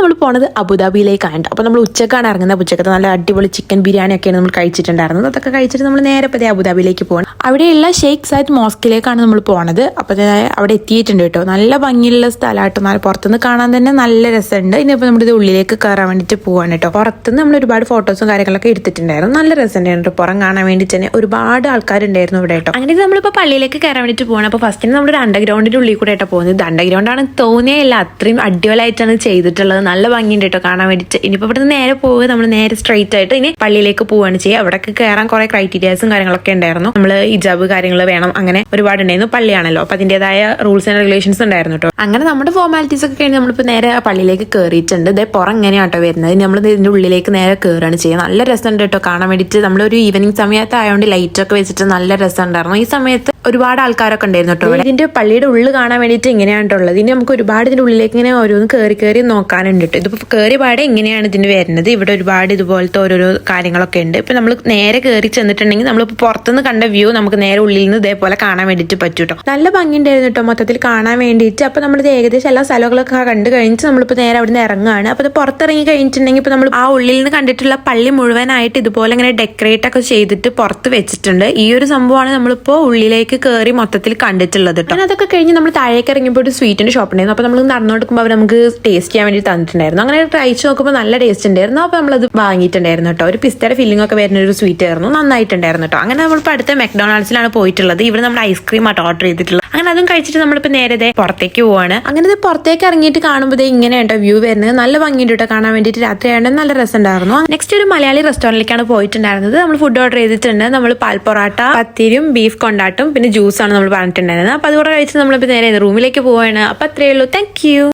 നമ്മൾ പോണത് അബുദാബിയിലേക്കാണ്. അപ്പോൾ നമ്മൾ ഉച്ചക്കാണ് ഇറങ്ങുന്നത്. ഉച്ചക്കത്തെ നല്ല അടിപൊളി ചിക്കൻ ബിരിയാണി ഒക്കെയാണ് നമ്മൾ കഴിച്ചിട്ടുണ്ടായിരുന്നത്. അതൊക്കെ കഴിച്ചിട്ട് നമ്മൾ നേരെ പതേ അബുദാബിയിലേക്ക് പോകണം. അവിടെയുള്ള ഷെയ്ഖ് സയ്യിദ് മോസ്കിലേക്കാണ് നമ്മൾ പോണത്. അപ്പോൾ അവിടെ എത്തിയിട്ടുണ്ട് കേട്ടോ. നല്ല ഭംഗിയുള്ള സ്ഥലമായിട്ട് നല്ല പുറത്തുനിന്ന് കാണാൻ തന്നെ നല്ല രസമുണ്ട്. ഇനിയിപ്പോൾ നമ്മളിത് ഉള്ളിലേക്ക് കയറാൻ വേണ്ടിയിട്ട് പോവാണ് കേട്ടോ. പുറത്തുനിന്ന് നമ്മൾ ഒരുപാട് ഫോട്ടോസും കാര്യങ്ങളൊക്കെ എടുത്തിട്ടുണ്ടായിരുന്നു. നല്ല രസമുണ്ടായിരുന്നു പുറം കാണാൻ വേണ്ടി തന്നെ. ഒരുപാട് ആൾക്കാരുണ്ടായിരുന്നു ഇവിടെ കേട്ടോ. അങ്ങനെ നമ്മളിപ്പോൾ പള്ളിയിലേക്ക് കയറാൻ വേണ്ടിയിട്ട് പോകണം. അപ്പോൾ ഫസ്റ്റിന് നമ്മുടെ അണ്ടർഗ്രൗണ്ടിൻ്റെ ഉള്ളിൽ കൂടെ ആയിട്ടാണ് പോകുന്നത്. അണ്ടർഗ്രൗണ്ടാണ് തോന്നിയല്ല, അത്രയും അടിപൊളിയായിട്ടാണ് ചെയ്തിട്ടുള്ളത്. നല്ല ഭംഗിയുണ്ട് കേട്ടോ കാണാൻ വേണ്ടിയിട്ട്. ഇനിയിപ്പോൾ ഇവിടെ നിന്ന് നേരെ പോവുക, നമ്മൾ നേരെ സ്ട്രൈറ്റ് ആയിട്ട് ഇനി പള്ളിയിലേക്ക് പോവുകയാണ് ചെയ്യുക. അവിടേക്ക് കയറാൻ കുറെ ക്രൈറ്റീരിയാസും കാര്യങ്ങളൊക്കെ ഉണ്ടായിരുന്നു. നമ്മൾ ഹിജാബ് കാര്യങ്ങൾ വേണം, അങ്ങനെ ഒരുപാടുണ്ടായിരുന്നു. പള്ളിയാണല്ലോ, അപ്പോൾ അതിൻ്റെതായ റൂൾസ് ആൻഡ് റെഗുലേഷൻസ് ഉണ്ടായിരുന്നു കേട്ടോ. അങ്ങനെ നമ്മുടെ ഫോർമാലിറ്റീസ് ഒക്കെ കഴിഞ്ഞ് നമ്മളിപ്പോൾ നേരെ പള്ളിയിലേക്ക് കയറിയിട്ടുണ്ട്. ഇതേ പുറം എങ്ങനെയാട്ടോ വരുന്നത്. നമ്മൾ ഇതിൻ്റെ ഉള്ളിലേക്ക് നേരെ കയറുകയാണ് ചെയ്യുക. നല്ല രസമുണ്ട് കേട്ടോ കാണാൻ വേണ്ടിയിട്ട്. നമ്മളൊരു ഈവനിങ് സമയത്ത് ആയതുകൊണ്ട് ലൈറ്റൊക്കെ വെച്ചിട്ട് നല്ല രസമുണ്ടായിരുന്നു. ഈ സമയത്ത് ഒരുപാട് ആൾക്കാരൊക്കെ ഉണ്ടായിരുന്നു കേട്ടോ. ഇതിന്റെ പള്ളിയുടെ ഉള്ളിൽ കാണാൻ വേണ്ടിയിട്ട് ഇങ്ങനെയാണുള്ളത്. ഇനി നമുക്ക് ഒരുപാട് ഇതിന്റെ ഉള്ളിലേക്ക് ഇങ്ങനെ ഓരോന്ന് കയറി നോക്കാനുണ്ട് കേട്ടോ. ഇതിപ്പോൾ കയറി പാടെ ഇങ്ങനെയാണ് ഇതിന് വരുന്നത്. ഇവിടെ ഒരുപാട് ഇതുപോലത്തെ ഓരോരോ കാര്യങ്ങളൊക്കെ ഉണ്ട്. ഇപ്പൊ നമ്മൾ നേരെ കയറി ചെന്നിട്ടുണ്ടെങ്കിൽ നമ്മളിപ്പോൾ പുറത്തുനിന്ന് കണ്ട വ്യൂ നമുക്ക് നേരെ ഉള്ളിൽ നിന്ന് ഇതേപോലെ കാണാൻ വേണ്ടിയിട്ട് പറ്റും കേട്ടോ. നല്ല ഭംഗിയുണ്ടായിരുന്നു കേട്ടോ മൊത്തത്തിൽ കാണാൻ വേണ്ടിയിട്ട്. അപ്പൊ നമ്മളിത് ഏകദേശം എല്ലാ സ്ഥലങ്ങളൊക്കെ കണ്ടു കഴിഞ്ഞിട്ട് നമ്മളിപ്പോൾ നേരെ അവിടെ നിന്ന് ഇറങ്ങുകയാണ്. അപ്പോൾ ഇത് പുറത്തിറങ്ങി കഴിഞ്ഞിട്ടുണ്ടെങ്കിൽ ഇപ്പൊ നമ്മൾ ആ ഉള്ളിൽ നിന്ന് കണ്ടിട്ടുള്ള പള്ളി മുഴുവനായിട്ട് ഇതുപോലെ ഇങ്ങനെ ഡെക്കറേറ്റ് ഒക്കെ ചെയ്തിട്ട് പുറത്ത് വെച്ചിട്ടുണ്ട്. ഈ ഒരു സംഭവമാണ് നമ്മളിപ്പോൾ ഉള്ളിലേക്ക് കയറി മൊത്തത്തിൽ കണ്ടിട്ടുള്ളത് കേട്ടോ. അതൊക്കെ കഴിഞ്ഞ് നമ്മൾ താഴേക്ക് ഇറങ്ങിയപ്പോൾ ഒരു സ്വീറ്റിന്റെ ഷോപ്പ് ഉണ്ടായിരുന്നു. അപ്പോൾ നമ്മൾ നടന്നുകൊടുക്കുമ്പോൾ അവർ നമുക്ക് ടേസ്റ്റ് ചെയ്യാൻ വേണ്ടി തന്നിട്ടുണ്ടായിരുന്നു. അങ്ങനെ കഴിച്ച് നോക്കുമ്പോൾ നല്ല ടേസ്റ്റ് ഉണ്ടായിരുന്നു. അപ്പോൾ നമ്മളത് വാങ്ങിയിട്ടുണ്ടായിരുന്നു കേട്ടോ. ഒരു പിസ്തയുടെ ഫില്ലിംഗ് ഒക്കെ വരുന്ന ഒരു സ്വീറ്റ് ആയിരുന്നു, നന്നായിട്ടുണ്ടായിരുന്നു കേട്ടോ. അങ്ങനെ നമ്മളിപ്പോൾ അടുത്ത മെക്ഡൊണാൾഡ്സിലാണ് പോയിട്ടുള്ളത്. ഇവിടെ നമ്മൾ ഐസ്ക്രീം ആട്ടോ ഓർഡർ ചെയ്തിട്ടുള്ളത്. അങ്ങനെ അതും കഴിച്ചിട്ട് നമ്മളിപ്പോൾ നേരെ പുറത്തേക്ക് പോവാണ്. അങ്ങനെ പുറത്തേക്ക് ഇറങ്ങിയിട്ട് കാണുമ്പോൾ ഇങ്ങനെ കേട്ടോ വ്യൂ വരുന്നത്. നല്ല ഭംഗിയുണ്ട് കേട്ടോ കാണാൻ വേണ്ടിയിട്ട്. രാത്രി ആയതുകൊണ്ട് നല്ല രസം ഉണ്ടായിരുന്നു. നെക്സ്റ്റ് ഒരു മലയാളി റെസ്റ്റോറൻറ്റിലേക്കാണ് പോയിട്ടുണ്ടായിരുന്നത്. നമ്മൾ ഫുഡ് ഓർഡർ ചെയ്തിട്ടുണ്ട്. നമ്മൾ പാൽ പൊറാട്ട, പത്തിരിയും ബീഫ് കൊണ്ടാട്ടും പിന്നെ ജ്യൂസാണ് നമ്മൾ പറഞ്ഞിട്ടുണ്ടായിരുന്നത്. അപ്പോൾ അതുകൂടെ കഴിച്ച് നമ്മളിപ്പോൾ നേരെ റൂമിലേക്ക് പോവാണ്. അപ്പോൾ അത്രയേ ഉള്ളൂ. Thank you.